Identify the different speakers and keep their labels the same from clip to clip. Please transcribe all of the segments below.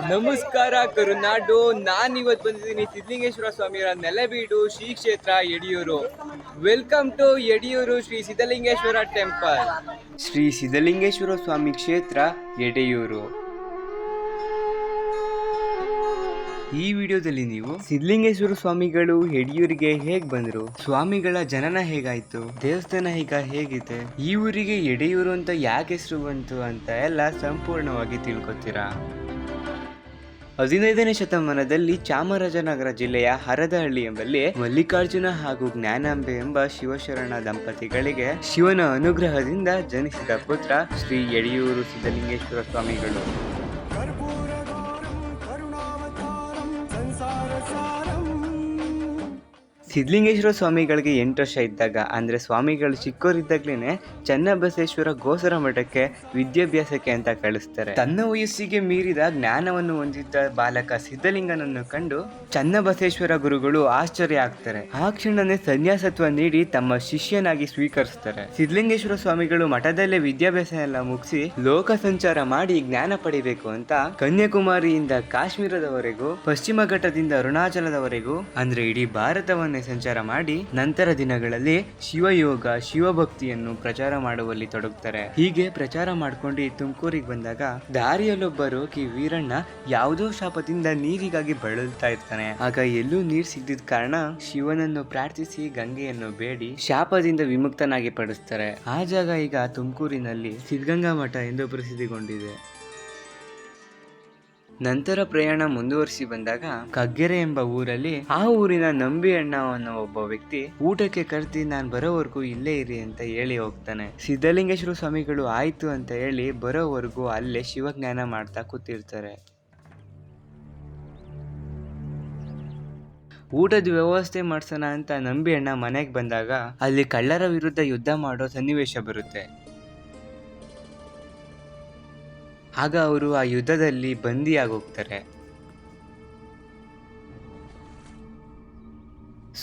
Speaker 1: ನಮಸ್ಕಾರ ಕರುನಾಡು. ನಾನಿವತ್ತು ಬಂದಿದ್ದೀನಿ ಸಿದ್ಧಲಿಂಗೇಶ್ವರ ಸ್ವಾಮಿಯವರ ನೆಲೆಬೀಡು ಶ್ರೀ ಕ್ಷೇತ್ರ Yediyur. Welcome to Yediyur Shri Siddalingeshwara temple. Shri Siddalingeshwara Swami ಕ್ಷೇತ್ರ ಯಡಿಯೂರು. ಈ ವಿಡಿಯೋದಲ್ಲಿ ನೀವು ಸಿದ್ಧಲಿಂಗೇಶ್ವರ ಸ್ವಾಮಿಗಳು ಯಡಿಯೂರಿಗೆ ಹೇಗ್ ಬಂದ್ರು, ಸ್ವಾಮಿಗಳ ಜನನ ಹೇಗಾಯ್ತು, ದೇವಸ್ಥಾನ ಈಗ ಹೇಗಿದೆ, ಈ ಊರಿಗೆ ಯಡಿಯೂರು ಅಂತ ಯಾಕೆ ಹೆಸರು ಬಂತು ಅಂತ ಎಲ್ಲ ಸಂಪೂರ್ಣವಾಗಿ ತಿಳ್ಕೊತೀರಾ. 15ನೇ ಶತಮಾನದಲ್ಲಿ ಚಾಮರಾಜನಗರ ಜಿಲ್ಲೆಯ ಹರದಹಳ್ಳಿ ಎಂಬಲ್ಲಿ ಮಲ್ಲಿಕಾರ್ಜುನ ಹಾಗೂ ಜ್ಞಾನಾಂಬೆ ಎಂಬ ಶಿವಶರಣ ದಂಪತಿಗಳಿಗೆ ಶಿವನ ಅನುಗ್ರಹದಿಂದ ಜನಿಸಿದ ಪುತ್ರ ಶ್ರೀ ಯಡಿಯೂರು ಸಿದ್ಧಲಿಂಗೇಶ್ವರ ಸ್ವಾಮಿಗಳು. ಸಿದ್ಧಲಿಂಗೇಶ್ವರ ಸ್ವಾಮಿಗಳಿಗೆ 8 ವರ್ಷ ಇದ್ದಾಗ, ಅಂದರೆ ಸ್ವಾಮಿಗಳು ಚಿಕ್ಕವರಿದ್ದಾಗ್ಲೇನೆ ಚನ್ನಬಸವೇಶ್ವರ ಗೋಸರ ಮಠಕ್ಕೆ ವಿದ್ಯಾಭ್ಯಾಸಕ್ಕೆ ಅಂತ ಕಳಿಸ್ತಾರೆ. ತನ್ನ ವಯಸ್ಸಿಗೆ ಮೀರಿದ ಜ್ಞಾನವನ್ನು ಹೊಂದಿದ್ದ ಬಾಲಕ ಸಿದ್ಧಲಿಂಗನನ್ನು ಕಂಡು ಚನ್ನಬಸವೇಶ್ವರ ಗುರುಗಳು ಆಶ್ಚರ್ಯ ಆಗ್ತಾರೆ. ಆ ಕ್ಷಣನೇ ಸನ್ಯಾಸತ್ವ ನೀಡಿ ತಮ್ಮ ಶಿಷ್ಯನಾಗಿ ಸ್ವೀಕರಿಸ್ತಾರೆ. ಸಿದ್ಧಲಿಂಗೇಶ್ವರ ಸ್ವಾಮಿಗಳು ಮಠದಲ್ಲೇ ವಿದ್ಯಾಭ್ಯಾಸ ಎಲ್ಲ ಮುಗಿಸಿ ಲೋಕ ಸಂಚಾರ ಮಾಡಿ ಜ್ಞಾನ ಪಡಿಬೇಕು ಅಂತ ಕನ್ಯಾಕುಮಾರಿಯಿಂದ ಕಾಶ್ಮೀರದವರೆಗೂ, ಪಶ್ಚಿಮ ಘಟ್ಟದಿಂದ ಅರುಣಾಚಲದವರೆಗೂ, ಅಂದ್ರೆ ಇಡೀ ಭಾರತವನ್ನೇ ಸಂಚಾರ ಮಾಡಿ ನಂತರ ದಿನಗಳಲ್ಲಿ ಶಿವಯೋಗ, ಶಿವಭಕ್ತಿಯನ್ನು ಪ್ರಚಾರ ಮಾಡುವಲ್ಲಿ ತೊಡಗುತ್ತಾರೆ. ಹೀಗೆ ಪ್ರಚಾರ ಮಾಡ್ಕೊಂಡು ತುಮಕೂರಿಗೆ ಬಂದಾಗ ದಾರಿಯಲ್ಲೊಬ್ಬ ರೋಗಿ ವೀರಣ್ಣ ಯಾವುದೋ ಶಾಪದಿಂದ ನೀರಿಗಾಗಿ ಬಳಲ್ತಾ ಇರ್ತಾನೆ. ಆಗ ಎಲ್ಲೂ ನೀರ್ ಸಿಗದಿದ್ದ ಕಾರಣ ಶಿವನನ್ನು ಪ್ರಾರ್ಥಿಸಿ ಗಂಗೆಯನ್ನು ಬೇಡಿ ಶಾಪದಿಂದ ವಿಮುಕ್ತನಾಗಿ ಪಡಿಸ್ತಾರೆ. ಆ ಜಾಗ ಈಗ ತುಮಕೂರಿನಲ್ಲಿ ಸಿದ್ಧಗಂಗಾ ಮಠ ಎಂದು ಪ್ರಸಿದ್ಧಿಗೊಂಡಿದೆ. ನಂತರ ಪ್ರಯಾಣ ಮುಂದುವರಿಸಿ ಬಂದಾಗ ಕಗ್ಗೆರೆ ಎಂಬ ಊರಲ್ಲಿ ಆ ಊರಿನ ನಂಬಿ ಅಣ್ಣ ಅನ್ನೋ ಒಬ್ಬ ವ್ಯಕ್ತಿ ಊಟಕ್ಕೆ ಕರೆದಿ ನಾನು ಬರೋವರೆಗೂ ಇಲ್ಲೇ ಇರಿ ಅಂತ ಹೇಳಿ ಹೋಗ್ತಾನೆ. ಸಿದ್ಧಲಿಂಗೇಶ್ವರ ಸ್ವಾಮಿಗಳು ಆಯ್ತು ಅಂತ ಹೇಳಿ ಬರೋವರೆಗೂ ಅಲ್ಲೇ ಶಿವಜ್ಞಾನ ಮಾಡ್ತಾ ಕೂತಿರ್ತಾರೆ. ಊಟದ ವ್ಯವಸ್ಥೆ ಮಾಡ್ಸೋಣ ಅಂತ ನಂಬಿ ಅಣ್ಣ ಮನೆಗೆ ಬಂದಾಗ ಅಲ್ಲಿ ಕಳ್ಳರ ವಿರುದ್ಧ ಯುದ್ಧ ಮಾಡೋ ಸನ್ನಿವೇಶ ಬರುತ್ತೆ. ಆಗ ಅವರು ಆ ಯುದ್ಧದಲ್ಲಿ ಬಂದಿಯಾಗೋಗ್ತಾರೆ.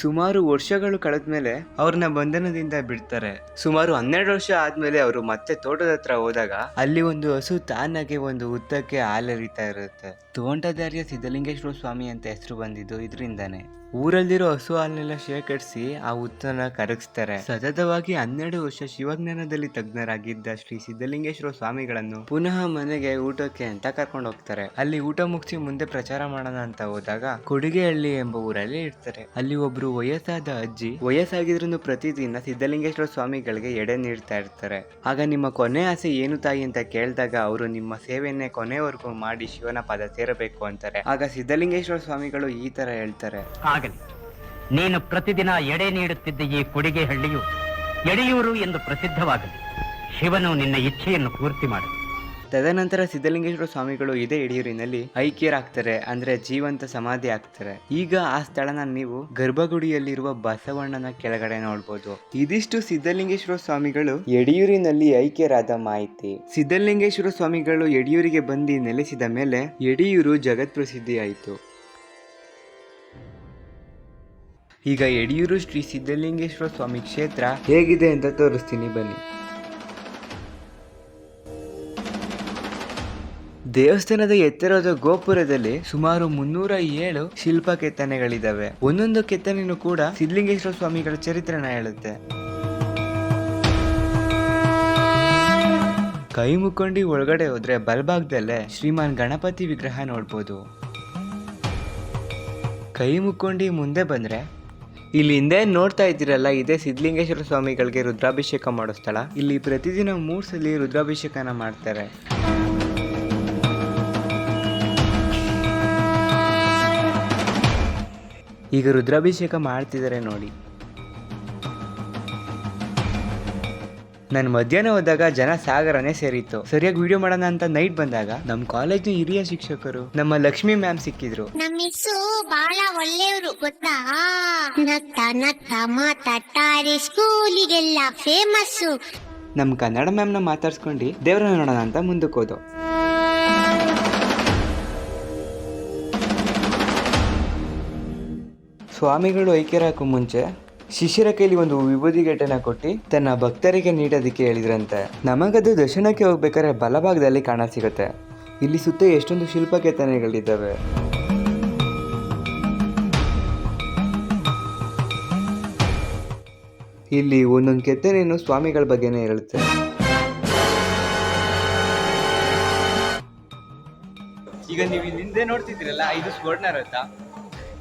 Speaker 1: ಸುಮಾರು ವರ್ಷಗಳು ಕಳೆದ್ಮೇಲೆ ಅವ್ರನ್ನ ಬಂಧನದಿಂದ ಬಿಡ್ತಾರೆ. ಸುಮಾರು 12 ವರ್ಷ ಆದ್ಮೇಲೆ ಅವರು ಮತ್ತೆ ತೋಟದ ಹತ್ರ ಹೋದಾಗ ಅಲ್ಲಿ ಒಂದು ಹಸು ತಾನಾಗೆ ಒಂದು ಉದ್ದಕ್ಕೆ ಹಾಲೆರಿತಾ ಇರುತ್ತೆ. ತೋಂಟದಾರ್ಯ ಸಿದ್ಧಲಿಂಗೇಶ್ವರ ಸ್ವಾಮಿ ಅಂತ ಹೆಸರು ಬಂದಿದ್ದು ಇದರಿಂದಾನೆ. ಊರಲ್ಲಿರೋ ಹಸು ಹಾಲನ್ನೆಲ್ಲ ಶೇಖರಿಸಿ ಆ ಹುತ್ತನ್ನ ಕರಗಿಸ್ತಾರೆ. ಸತತವಾಗಿ 12 ವರ್ಷ ಶಿವಜ್ಞಾನದಲ್ಲಿ ತಜ್ಞರಾಗಿದ್ದ ಶ್ರೀ ಸಿದ್ಧಲಿಂಗೇಶ್ವರ ಸ್ವಾಮಿಗಳನ್ನು ಪುನಃ ಮನೆಗೆ ಊಟಕ್ಕೆ ಅಂತ ಕರ್ಕೊಂಡು ಹೋಗ್ತಾರೆ. ಅಲ್ಲಿ ಊಟ ಮುಗಿಸಿ ಮುಂದೆ ಪ್ರಚಾರ ಮಾಡೋಣ ಅಂತ ಹೋದಾಗ ಕೊಡಿಗೆಹಳ್ಳಿ ಎಂಬ ಊರಲ್ಲಿ ಇರ್ತಾರೆ. ಅಲ್ಲಿ ಒಬ್ರು ವಯಸ್ಸಾದ ಅಜ್ಜಿ ವಯಸ್ಸಾಗಿದ್ರು ಪ್ರತಿದಿನ ಸಿದ್ಧಲಿಂಗೇಶ್ವರ ಸ್ವಾಮಿಗಳಿಗೆ ಎಡೆ ನೀಡ್ತಾ ಇರ್ತಾರೆ. ಆಗ ನಿಮ್ಮ ಕೊನೆ ಆಸೆ ಏನು ತಾಯಿ ಅಂತ ಕೇಳಿದಾಗ ಅವರು ನಿಮ್ಮ ಸೇವೆಯನ್ನೇ ಕೊನೆವರೆಗೂ ಮಾಡಿ ಶಿವನ ಪದ ಸೇರಬೇಕು ಅಂತಾರೆ. ಆಗ ಸಿದ್ಧಲಿಂಗೇಶ್ವರ ಸ್ವಾಮಿಗಳು ಈ ತರ ಹೇಳ್ತಾರೆ,
Speaker 2: ಆಗಲಿ, ನೀನು ಪ್ರತಿದಿನ ಎಡೆ ನೀಡುತ್ತಿದ್ದ ಈ ಕೊಡಿಗೆಹಳ್ಳಿಯು ಯಡಿಯೂರು ಎಂದು ಪ್ರಸಿದ್ಧವಾಗಲಿ. ಶಿವನು ನಿನ್ನ ಇಚ್ಛೆಯನ್ನು ಪೂರ್ತಿ ಮಾಡು.
Speaker 1: ತದನಂತರ ಸಿದ್ಧಲಿಂಗೇಶ್ವರ ಸ್ವಾಮಿಗಳು ಇದೇ ಯಡಿಯೂರಿನಲ್ಲಿ ಐಕ್ಯರಾಗ್ತಾರೆ, ಅಂದ್ರೆ ಜೀವಂತ ಸಮಾಧಿ ಆಗ್ತಾರೆ. ಈಗ ಆ ಸ್ಥಳನ ನೀವು ಗರ್ಭಗುಡಿಯಲ್ಲಿರುವ ಬಸವಣ್ಣನ ಕೆಳಗಡೆ ನೋಡ್ಬೋದು. ಇದಿಷ್ಟು ಸಿದ್ಧಲಿಂಗೇಶ್ವರ ಸ್ವಾಮಿಗಳು ಯಡಿಯೂರಿನಲ್ಲಿ ಐಕ್ಯರಾದ ಮಾಹಿತಿ. ಸಿದ್ಧಲಿಂಗೇಶ್ವರ ಸ್ವಾಮಿಗಳು ಯಡಿಯೂರಿಗೆ ಬಂದು ನೆಲೆಸಿದ ಮೇಲೆ ಯಡಿಯೂರು ಜಗತ್ ಪ್ರಸಿದ್ಧಿ ಆಯಿತು. ಈಗ ಯಡಿಯೂರು ಶ್ರೀ ಸಿದ್ಧಲಿಂಗೇಶ್ವರ ಸ್ವಾಮಿ ಕ್ಷೇತ್ರ ಹೇಗಿದೆ ಅಂತ ತೋರಿಸ್ತೀನಿ ಬನ್ನಿ. ದೇವಸ್ಥಾನದ ಎತ್ತರದ ಗೋಪುರದಲ್ಲಿ ಸುಮಾರು 307 ಶಿಲ್ಪ ಕೆತ್ತನೆಗಳಿದಾವೆ. ಒಂದೊಂದು ಕೆತ್ತನೆನೂ ಕೂಡ ಸಿದ್ಧಲಿಂಗೇಶ್ವರ ಸ್ವಾಮಿಗಳ ಚರಿತ್ರೆನ ಹೇಳುತ್ತೆ. ಕೈ ಮುಕ್ಕೊಂಡು ಒಳಗಡೆ ಹೋದ್ರೆ ಬಲಭಾಗದಲ್ಲೇ ಶ್ರೀಮಾನ್ ಗಣಪತಿ ವಿಗ್ರಹ ನೋಡ್ಬೋದು. ಕೈ ಮುಕ್ಕೊಂಡು ಮುಂದೆ ಬಂದ್ರೆ ಇಲ್ಲಿ ಹಿಂದೆ ನೋಡ್ತಾ ಇದ್ದೀರಲ್ಲ, ಇದೇ ಸಿದ್ಧಲಿಂಗೇಶ್ವರ ಸ್ವಾಮಿಗಳಿಗೆ ರುದ್ರಾಭಿಷೇಕ ಮಾಡೋ ಸ್ಥಳ. ಇಲ್ಲಿ ಪ್ರತಿದಿನ 3 ಸಲ ರುದ್ರಾಭಿಷೇಕನ ಮಾಡ್ತಾರೆ. ಈಗ ರುದ್ರಾಭಿಷೇಕ ಮಾಡ್ತಿದ್ದಾರೆ ನೋಡಿ. ನಾನು ಮಧ್ಯಾಹ್ನ ಹೋದಾಗ ಜನ ಸಾಗರನೇ ಸೇರಿತ್ತು. ಸರಿಯಾಗಿ ವಿಡಿಯೋ ಮಾಡೋಣ ಅಂತ ನೈಟ್ ಬಂದಾಗ ನಮ್ಮ ಕಾಲೇಜಿನ ಹಿರಿಯ ಶಿಕ್ಷಕರು ನಮ್ಮ ಲಕ್ಷ್ಮಿ ಮ್ಯಾಮ್ ಸಿಕ್ಕಿದ್ರು.
Speaker 3: ನಮ್ಮ ಮಿಸ್ಸು ಬಹಳ ಒಳ್ಳೆಯವರು ಗೊತ್ತಾ. ನತ್ತ ನತ್ತ ಮಾತಾಡ್ತಾರೆ, ಸ್ಕೂಲಿಗೆಲ್ಲ ಫೇಮಸ್ಸು.
Speaker 1: ನಮ್ಮ ಕನ್ನಡ ಮ್ಯಾಮ್ನ ಮಾತಾಡ್ಸ್ಕೊಂಡು ದೇವ್ರನ್ನ ನೋಡೋಣ ಅಂತ ಮುಂದಕ್ಕೆ ಹೋದೋ. ಸ್ವಾಮಿಗಳು ಐಕ್ಯರಾಗಕ್ಕೂ ಮುಂಚೆ ಶಿಷ್ಯರ ಕೈಲಿ ಒಂದು ವಿಭೂತಿ ಗೆಡ್ಡೆನ ಕೊಟ್ಟು ತನ್ನ ಭಕ್ತರಿಗೆ ನೀಡೋದಕ್ಕೆ ಹೇಳಿದ್ರಂತೆ. ನಮಗದು ದರ್ಶನಕ್ಕೆ ಹೋಗ್ಬೇಕಾದ್ರೆ ಬಲಭಾಗದಲ್ಲಿ ಕಾಣ ಸಿಗುತ್ತೆ. ಇಲ್ಲಿ ಸುತ್ತ ಎಷ್ಟೊಂದು ಶಿಲ್ಪ ಕೆತ್ತನೆಗಳಿದ್ದಾವೆ. ಇಲ್ಲಿ ಒಂದೊಂದು ಕೆತ್ತನೆಯನ್ನು ಸ್ವಾಮಿಗಳ ಬಗ್ಗೆನೇ ಹೇಳುತ್ತೆ. ಈಗ ನೀವು ಇಲ್ಲಿ ಹಿಂದೆ ನೋಡ್ತಿದ್ದೀರಲ್ಲ, ಇದು ಸ್ವರ್ಣ ರಥ.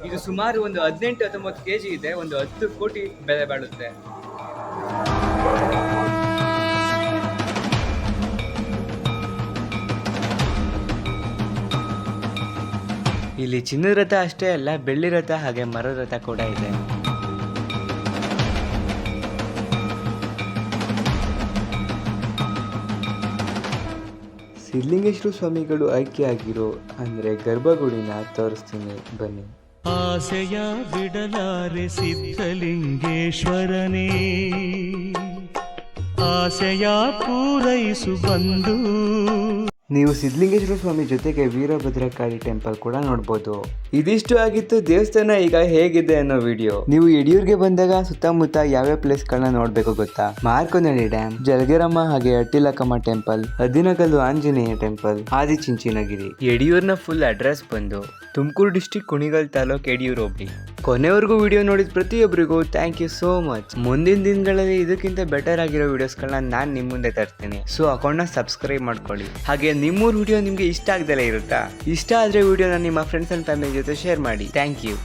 Speaker 1: ಇದು ಸುಮಾರು ಒಂದು 18-19 kg ಇದೆ. ಒಂದು 10 ಕೋಟಿ ಬೆಲೆ ಬಾಳುತ್ತೆ. ಇಲ್ಲಿ ಚಿನ್ನದ ರಥ ಅಷ್ಟೇ ಅಲ್ಲ, ಬೆಳ್ಳಿ ರಥ ಹಾಗೆ ಮರದ ರಥ ಕೂಡ ಇದೆ. ಸಿದ್ಧಲಿಂಗೇಶ್ವರ ಸ್ವಾಮಿಗಳು ಐಕ್ಯ ಆಗಿರೋ ಅಂದ್ರೆ ಗರ್ಭಗುಡಿನ ತೋರಿಸ್ತೀನಿ ಬನ್ನಿ.
Speaker 4: ಆಸೆಯ ಬಿಡಲಾರೆ ಸಿದ್ಧಲಿಂಗೇಶ್ವರನೇ, ಆಸೆಯ ಪೂರೈಸು ಬಂದು.
Speaker 1: ನೀವು ಸಿದ್ಧಲಿಂಗೇಶ್ವರ ಸ್ವಾಮಿ ಜೊತೆಗೆ ವೀರಭದ್ರಕಾಳಿ ಟೆಂಪಲ್ ಕೂಡ ನೋಡ್ಬೋದು. ಇದಿಷ್ಟು ಆಗಿತ್ತು ದೇವಸ್ಥಾನ ಈಗ ಹೇಗಿದೆ ಅನ್ನೋ ವಿಡಿಯೋ. ನೀವು ಯಡಿಯೂರ್ಗೆ ಬಂದಾಗ ಸುತ್ತಮುತ್ತ ಯಾವ್ಯಾವ ಪ್ಲೇಸ್ಗಳನ್ನ ನೋಡ್ಬೇಕು ಗೊತ್ತಾ? ಮಾರ್ಕೋನಹಳ್ಳಿ ಡ್ಯಾಮ್, ಜಲಗೇರಮ್ಮ ಹಾಗೆ ಅಟ್ಟಿಲಕ್ಕಮ್ಮ ಟೆಂಪಲ್, ಹದಿನಕಲ್ಲು ಆಂಜನೇಯ ಟೆಂಪಲ್, ಆದಿಚುಂಚನಗಿರಿ. ಯಡಿಯೂರ್ನ ಫುಲ್ ಅಡ್ರೆಸ್ ಬಂದು ತುಮಕೂರು ಡಿಸ್ಟಿಕ್, ಕುಣಿಗಲ್ ತಾಲೂಕ್, ಯಡಿಯೂರು ಹೋಬಳಿ. ಕೊನೆವರೆಗೂ ವಿಡಿಯೋ ನೋಡಿದ ಪ್ರತಿಯೊಬ್ಬರಿಗೂ ಥ್ಯಾಂಕ್ ಯು ಸೋ ಮಚ್. ಮುಂದಿನ ದಿನಗಳಲ್ಲಿ ಇದಕ್ಕಿಂತ ಬೆಟರ್ ಆಗಿರೋ ವಿಡಿಯೋಸ್ಗಳನ್ನ ನಾನು ನಿಮ್ಮ ಮುಂದೆ ತರ್ತೀನಿ. ಸೊ ಅಕೌಂಟ್ನ ಸಬ್ಸ್ಕ್ರೈಬ್ ಮಾಡ್ಕೊಳ್ಳಿ. ಹಾಗೆ ನಿಮ್ಮೂರು ವಿಡಿಯೋ ನಿಮಗೆ ಇಷ್ಟ ಆಗದಲ್ಲೇ ಇರುತ್ತಾ? ಇಷ್ಟ ಆದರೆ ವಿಡಿಯೋನ ನಿಮ್ಮ ಫ್ರೆಂಡ್ಸ್ ಅಂಡ್ ಫ್ಯಾಮಿಲಿ ಜೊತೆ ಶೇರ್ ಮಾಡಿ. Thank you.